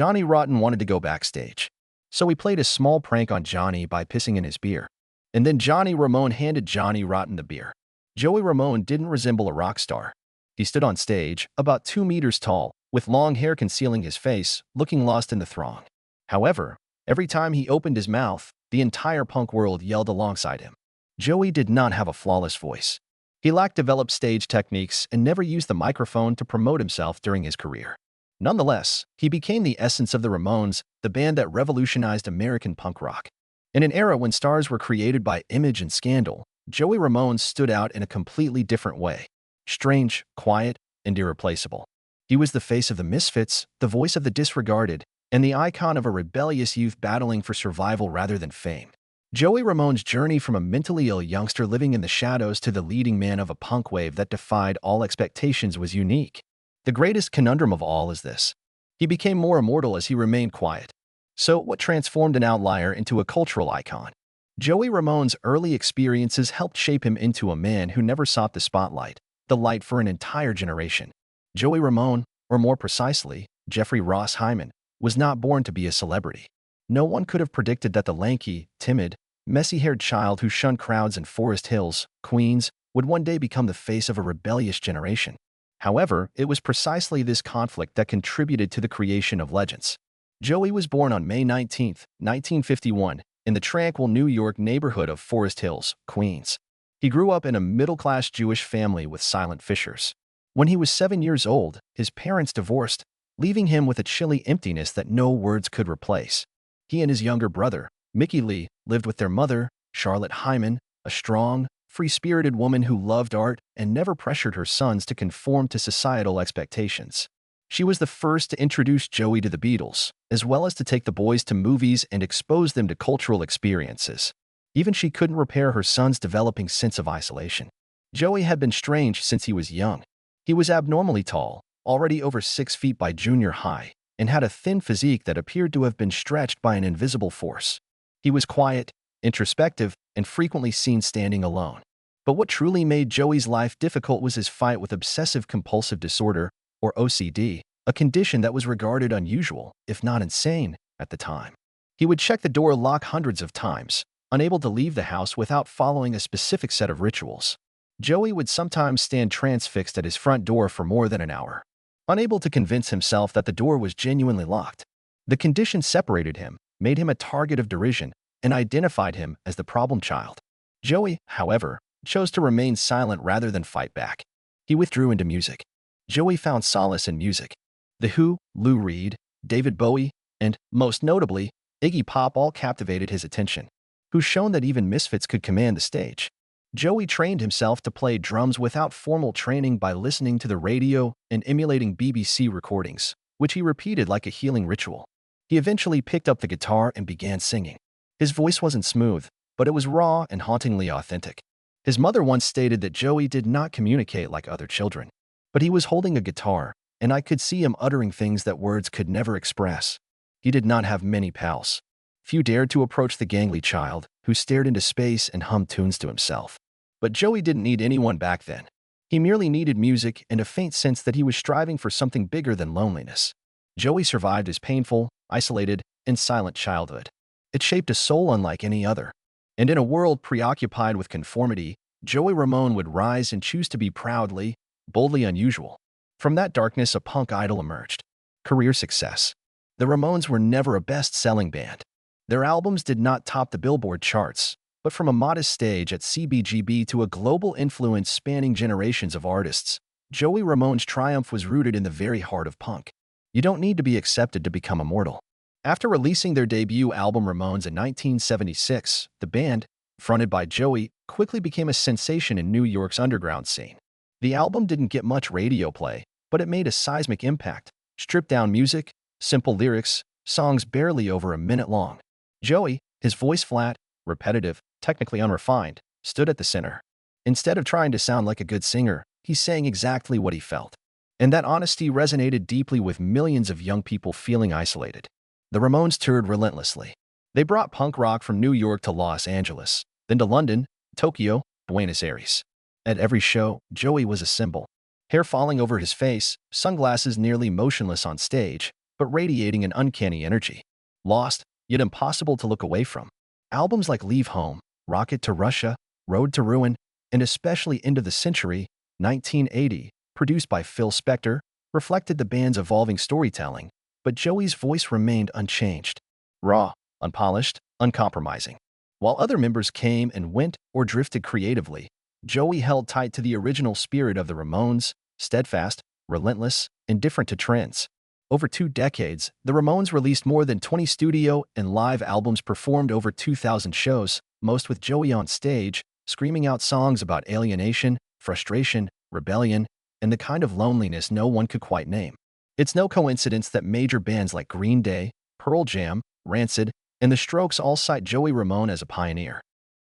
Johnny Rotten wanted to go backstage. So he played a small prank on Johnny by pissing in his beer. And then Joey Ramone handed Johnny Rotten the beer. Joey Ramone didn't resemble a rock star. He stood on stage, about 2 meters tall, with long hair concealing his face, looking lost in the throng. However, every time he opened his mouth, the entire punk world yelled alongside him. Joey did not have a flawless voice. He lacked developed stage techniques and never used the microphone to promote himself during his career. Nonetheless, he became the essence of the Ramones, the band that revolutionized American punk rock. In an era when stars were created by image and scandal, Joey Ramone stood out in a completely different way. Strange, quiet, and irreplaceable. He was the face of the misfits, the voice of the disregarded, and the icon of a rebellious youth battling for survival rather than fame. Joey Ramone's journey from a mentally ill youngster living in the shadows to the leading man of a punk wave that defied all expectations was unique. The greatest conundrum of all is this: he became more immortal as he remained quiet. So, what transformed an outlier into a cultural icon? Joey Ramone's early experiences helped shape him into a man who never sought the spotlight, the light for an entire generation. Joey Ramone, or more precisely, Jeffrey Ross Hyman, was not born to be a celebrity. No one could have predicted that the lanky, timid, messy-haired child who shunned crowds in Forest Hills, Queens, would one day become the face of a rebellious generation. However, it was precisely this conflict that contributed to the creation of legends. Joey was born on May 19, 1951, in the tranquil New York neighborhood of Forest Hills, Queens. He grew up in a middle-class Jewish family with silent fissures. When he was 7 years old, his parents divorced, leaving him with a chilly emptiness that no words could replace. He and his younger brother, Mickey Lee, lived with their mother, Charlotte Hyman, a strong, free-spirited woman who loved art and never pressured her sons to conform to societal expectations. She was the first to introduce Joey to the Beatles, as well as to take the boys to movies and expose them to cultural experiences. Even she couldn't repair her son's developing sense of isolation. Joey had been strange since he was young. He was abnormally tall, already over 6 feet by junior high, and had a thin physique that appeared to have been stretched by an invisible force. He was quiet, introspective, and frequently seen standing alone. But what truly made Joey's life difficult was his fight with obsessive-compulsive disorder, or OCD, a condition that was regarded unusual, if not insane, at the time. He would check the door lock hundreds of times, unable to leave the house without following a specific set of rituals. Joey would sometimes stand transfixed at his front door for more than an hour, unable to convince himself that the door was genuinely locked. The condition separated him, made him a target of derision, and identified him as the problem child. Joey, however, chose to remain silent rather than fight back. He withdrew into music. Joey found solace in music. The Who, Lou Reed, David Bowie, and, most notably, Iggy Pop all captivated his attention, who's shown that even misfits could command the stage. Joey trained himself to play drums without formal training by listening to the radio and emulating BBC recordings, which he repeated like a healing ritual. He eventually picked up the guitar and began singing. His voice wasn't smooth, but it was raw and hauntingly authentic. His mother once stated that Joey did not communicate like other children, but he was holding a guitar, and I could see him uttering things that words could never express. He did not have many pals. Few dared to approach the gangly child, who stared into space and hummed tunes to himself. But Joey didn't need anyone back then. He merely needed music and a faint sense that he was striving for something bigger than loneliness. Joey survived his painful, isolated, and silent childhood. It shaped a soul unlike any other. And in a world preoccupied with conformity, Joey Ramone would rise and choose to be proudly, boldly unusual. From that darkness, a punk idol emerged. Career success. The Ramones were never a best-selling band. Their albums did not top the Billboard charts, but from a modest stage at CBGB to a global influence spanning generations of artists, Joey Ramone's triumph was rooted in the very heart of punk. You don't need to be accepted to become immortal. After releasing their debut album Ramones in 1976, the band, fronted by Joey, quickly became a sensation in New York's underground scene. The album didn't get much radio play, but it made a seismic impact. Stripped-down music, simple lyrics, songs barely over a minute long. Joey, his voice flat, repetitive, technically unrefined, stood at the center. Instead of trying to sound like a good singer, he sang exactly what he felt. And that honesty resonated deeply with millions of young people feeling isolated. The Ramones toured relentlessly. They brought punk rock from New York to Los Angeles, then to London, Tokyo, Buenos Aires. At every show, Joey was a symbol. Hair falling over his face, sunglasses nearly motionless on stage, but radiating an uncanny energy. Lost, yet impossible to look away from. Albums like Leave Home, Rocket to Russia, Road to Ruin, and especially End of the Century, 1980, produced by Phil Spector, reflected the band's evolving storytelling, but Joey's voice remained unchanged. Raw, unpolished, uncompromising. While other members came and went or drifted creatively, Joey held tight to the original spirit of the Ramones, steadfast, relentless, indifferent to trends. Over 2 decades, the Ramones released more than 20 studio and live albums, performed over 2,000 shows, most with Joey on stage, screaming out songs about alienation, frustration, rebellion, and the kind of loneliness no one could quite name. It's no coincidence that major bands like Green Day, Pearl Jam, Rancid, and The Strokes all cite Joey Ramone as a pioneer.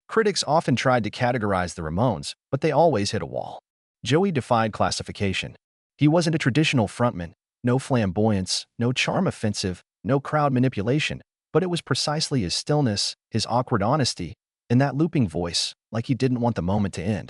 Critics often tried to categorize the Ramones, but they always hit a wall. Joey defied classification. He wasn't a traditional frontman, no flamboyance, no charm offensive, no crowd manipulation, but it was precisely his stillness, his awkward honesty, and that looping voice, like he didn't want the moment to end,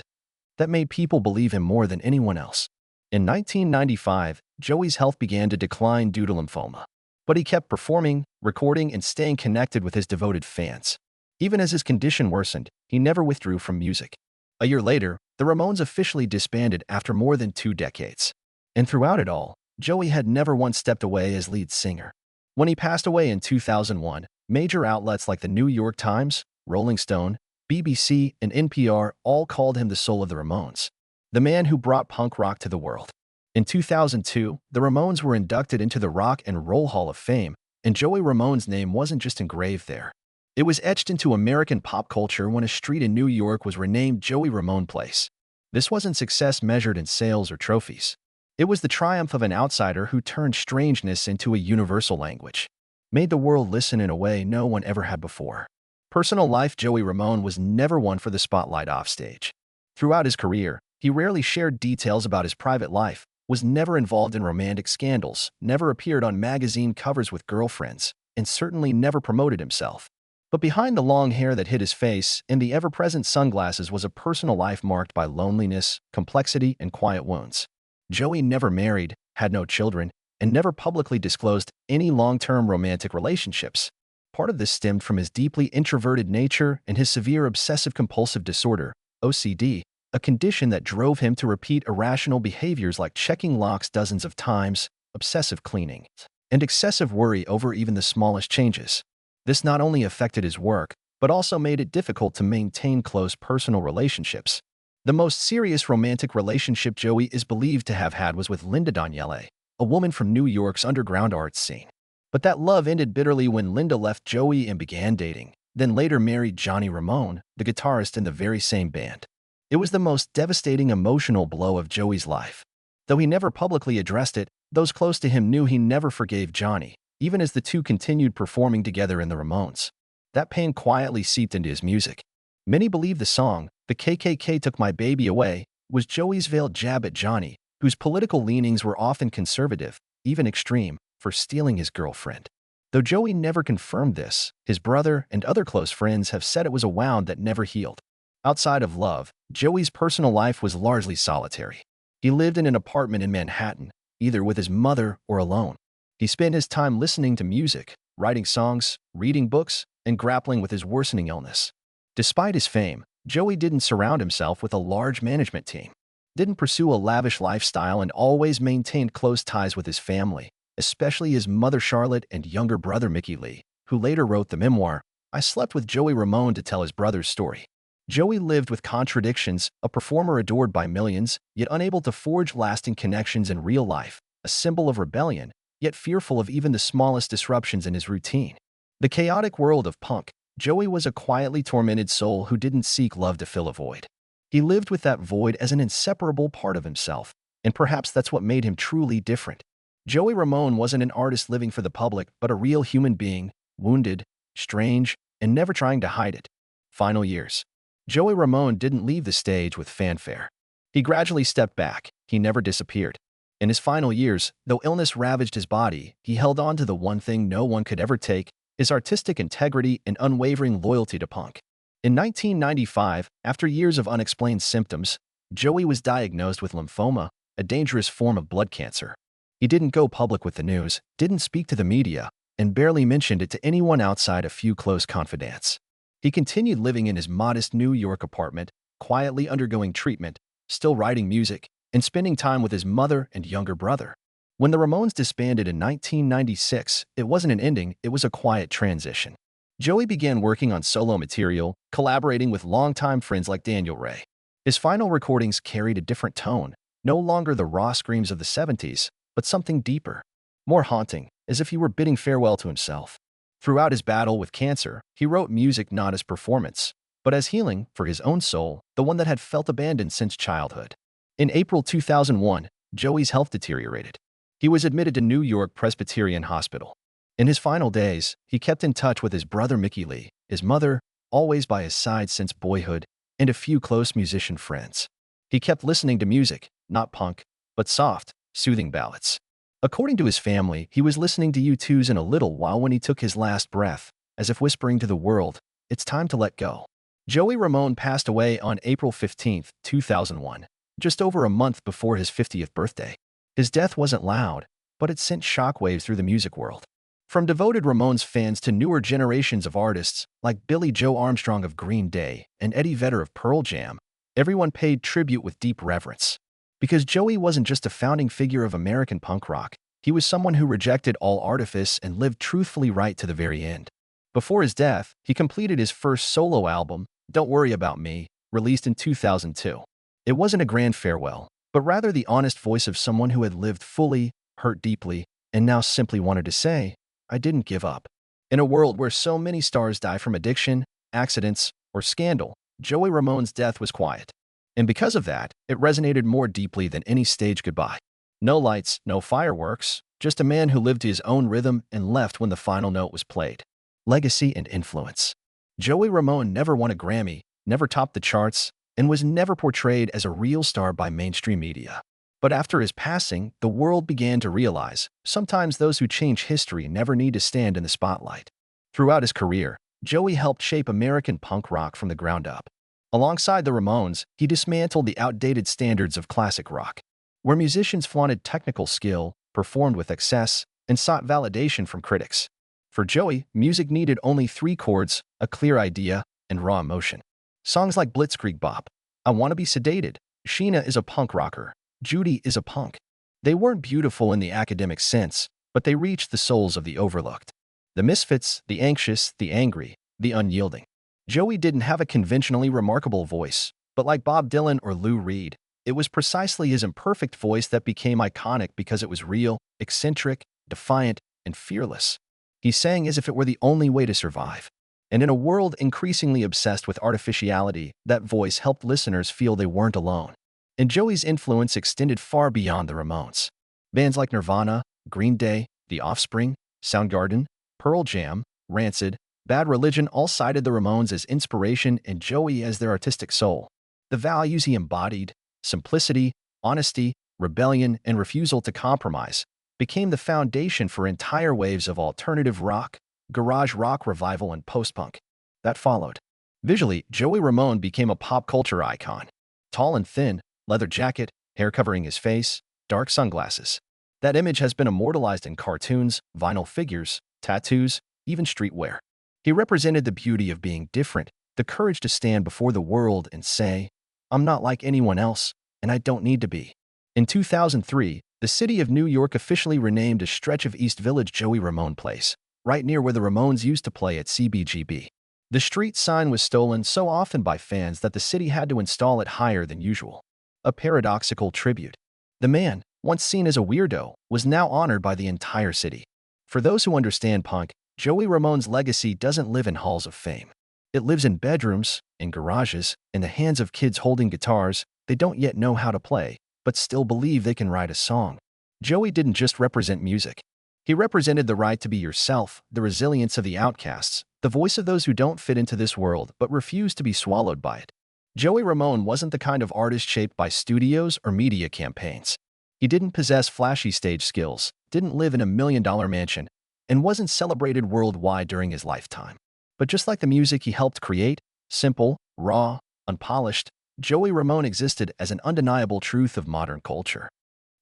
that made people believe him more than anyone else. In 1995, Joey's health began to decline due to lymphoma, but he kept performing, recording, and staying connected with his devoted fans. Even as his condition worsened, he never withdrew from music. A year later, the Ramones officially disbanded after more than 2 decades. And throughout it all, Joey had never once stepped away as lead singer. When he passed away in 2001, major outlets like the New York Times, Rolling Stone, BBC, and NPR all called him the soul of the Ramones, the man who brought punk rock to the world. In 2002, the Ramones were inducted into the Rock and Roll Hall of Fame, and Joey Ramone's name wasn't just engraved there. It was etched into American pop culture when a street in New York was renamed Joey Ramone Place. This wasn't success measured in sales or trophies. It was the triumph of an outsider who turned strangeness into a universal language, made the world listen in a way no one ever had before. Personal life: Joey Ramone was never one for the spotlight offstage. Throughout his career, he rarely shared details about his private life, was never involved in romantic scandals, never appeared on magazine covers with girlfriends, and certainly never promoted himself. But behind the long hair that hid his face and the ever-present sunglasses was a personal life marked by loneliness, complexity, and quiet wounds. Joey never married, had no children, and never publicly disclosed any long-term romantic relationships. Part of this stemmed from his deeply introverted nature and his severe obsessive-compulsive disorder, OCD, a condition that drove him to repeat irrational behaviors like checking locks dozens of times, obsessive cleaning, and excessive worry over even the smallest changes. This not only affected his work, but also made it difficult to maintain close personal relationships. The most serious romantic relationship Joey is believed to have had was with Linda Daniele, a woman from New York's underground art scene. But that love ended bitterly when Linda left Joey and began dating, then later married Johnny Ramone, the guitarist in the very same band. It was the most devastating emotional blow of Joey's life. Though he never publicly addressed it, those close to him knew he never forgave Johnny, even as the two continued performing together in the Ramones. That pain quietly seeped into his music. Many believe the song, "The KKK Took My Baby Away," was Joey's veiled jab at Johnny, whose political leanings were often conservative, even extreme, for stealing his girlfriend. Though Joey never confirmed this, his brother and other close friends have said it was a wound that never healed. Outside of love, Joey's personal life was largely solitary. He lived in an apartment in Manhattan, either with his mother or alone. He spent his time listening to music, writing songs, reading books, and grappling with his worsening illness. Despite his fame, Joey didn't surround himself with a large management team, didn't pursue a lavish lifestyle, and always maintained close ties with his family, especially his mother Charlotte and younger brother Mickey Lee, who later wrote the memoir, "I Slept with Joey Ramone," to tell his brother's story. Joey lived with contradictions, a performer adored by millions, yet unable to forge lasting connections in real life, a symbol of rebellion, yet fearful of even the smallest disruptions in his routine. The chaotic world of punk, Joey was a quietly tormented soul who didn't seek love to fill a void. He lived with that void as an inseparable part of himself, and perhaps that's what made him truly different. Joey Ramone wasn't an artist living for the public, but a real human being, wounded, strange, and never trying to hide it. Final years. Joey Ramone didn't leave the stage with fanfare. He gradually stepped back. He never disappeared. In his final years, though illness ravaged his body, he held on to the one thing no one could ever take: his artistic integrity and unwavering loyalty to punk. In 1995, after years of unexplained symptoms, Joey was diagnosed with lymphoma, a dangerous form of blood cancer. He didn't go public with the news, didn't speak to the media, and barely mentioned it to anyone outside a few close confidants. He continued living in his modest New York apartment, quietly undergoing treatment, still writing music, and spending time with his mother and younger brother. When the Ramones disbanded in 1996, it wasn't an ending, it was a quiet transition. Joey began working on solo material, collaborating with longtime friends like Daniel Ray. His final recordings carried a different tone, no longer the raw screams of the 70s, but something deeper, more haunting, as if he were bidding farewell to himself. Throughout his battle with cancer, he wrote music not as performance, but as healing for his own soul, the one that had felt abandoned since childhood. In April 2001, Joey's health deteriorated. He was admitted to New York Presbyterian Hospital. In his final days, he kept in touch with his brother Mickey Lee, his mother, always by his side since boyhood, and a few close musician friends. He kept listening to music, not punk, but soft, soothing ballads. According to his family, he was listening to U2's In a Little While when he took his last breath, as if whispering to the world, "It's time to let go." Joey Ramone passed away on April 15, 2001, just over a month before his 50th birthday. His death wasn't loud, but it sent shockwaves through the music world. From devoted Ramones fans to newer generations of artists like Billy Joe Armstrong of Green Day and Eddie Vedder of Pearl Jam, everyone paid tribute with deep reverence. Because Joey wasn't just a founding figure of American punk rock, he was someone who rejected all artifice and lived truthfully right to the very end. Before his death, he completed his first solo album, Don't Worry About Me, released in 2002. It wasn't a grand farewell, but rather the honest voice of someone who had lived fully, hurt deeply, and now simply wanted to say, "I didn't give up." In a world where so many stars die from addiction, accidents, or scandal, Joey Ramone's death was quiet. And because of that, it resonated more deeply than any stage goodbye. No lights, no fireworks, just a man who lived to his own rhythm and left when the final note was played. Legacy and influence. Joey Ramone never won a Grammy, never topped the charts, and was never portrayed as a real star by mainstream media. But after his passing, the world began to realize, sometimes those who change history never need to stand in the spotlight. Throughout his career, Joey helped shape American punk rock from the ground up. Alongside the Ramones, he dismantled the outdated standards of classic rock, where musicians flaunted technical skill, performed with excess, and sought validation from critics. For Joey, music needed only 3 chords, a clear idea, and raw emotion. Songs like Blitzkrieg Bop, I Wanna Be Sedated, Sheena is a punk rocker, Judy is a punk. They weren't beautiful in the academic sense, but they reached the souls of the overlooked. The misfits, the anxious, the angry, the unyielding. Joey didn't have a conventionally remarkable voice, but like Bob Dylan or Lou Reed, it was precisely his imperfect voice that became iconic because it was real, eccentric, defiant, and fearless. He sang as if it were the only way to survive. And in a world increasingly obsessed with artificiality, that voice helped listeners feel they weren't alone. And Joey's influence extended far beyond the Ramones. Bands like Nirvana, Green Day, The Offspring, Soundgarden, Pearl Jam, Rancid, Bad Religion all cited the Ramones as inspiration and Joey as their artistic soul. The values he embodied, simplicity, honesty, rebellion, and refusal to compromise, became the foundation for entire waves of alternative rock, garage rock revival, and post-punk that followed. Visually, Joey Ramone became a pop culture icon. Tall and thin, leather jacket, hair covering his face, dark sunglasses. That image has been immortalized in cartoons, vinyl figures, tattoos, even streetwear. He represented the beauty of being different, the courage to stand before the world and say, "I'm not like anyone else, and I don't need to be." In 2003, the city of New York officially renamed a stretch of East Village Joey Ramone Place, right near where the Ramones used to play at CBGB. The street sign was stolen so often by fans that the city had to install it higher than usual. A paradoxical tribute. The man, once seen as a weirdo, was now honored by the entire city. For those who understand punk, Joey Ramone's legacy doesn't live in halls of fame. It lives in bedrooms, in garages, in the hands of kids holding guitars they don't yet know how to play, but still believe they can write a song. Joey didn't just represent music. He represented the right to be yourself, the resilience of the outcasts, the voice of those who don't fit into this world but refuse to be swallowed by it. Joey Ramone wasn't the kind of artist shaped by studios or media campaigns. He didn't possess flashy stage skills, didn't live in a $1 million mansion, and wasn't celebrated worldwide during his lifetime. But just like the music he helped create, simple, raw, unpolished, Joey Ramone existed as an undeniable truth of modern culture.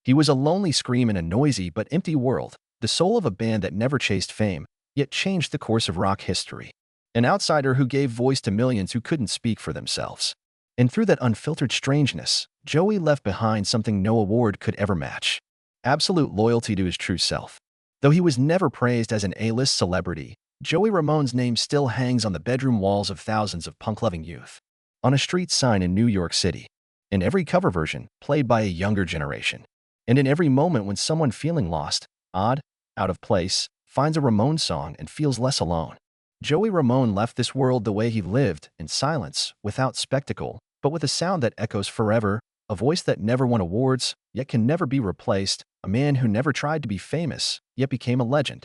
He was a lonely scream in a noisy but empty world, the soul of a band that never chased fame, yet changed the course of rock history. An outsider who gave voice to millions who couldn't speak for themselves. And through that unfiltered strangeness, Joey left behind something no award could ever match: absolute loyalty to his true self. Though he was never praised as an A-list celebrity, Joey Ramone's name still hangs on the bedroom walls of thousands of punk-loving youth, on a street sign in New York City, in every cover version played by a younger generation, and in every moment when someone feeling lost, odd, out of place, finds a Ramones song and feels less alone. Joey Ramone left this world the way he lived, in silence, without spectacle, but with a sound that echoes forever, a voice that never won awards, yet can never be replaced, a man who never tried to be famous, yet became a legend.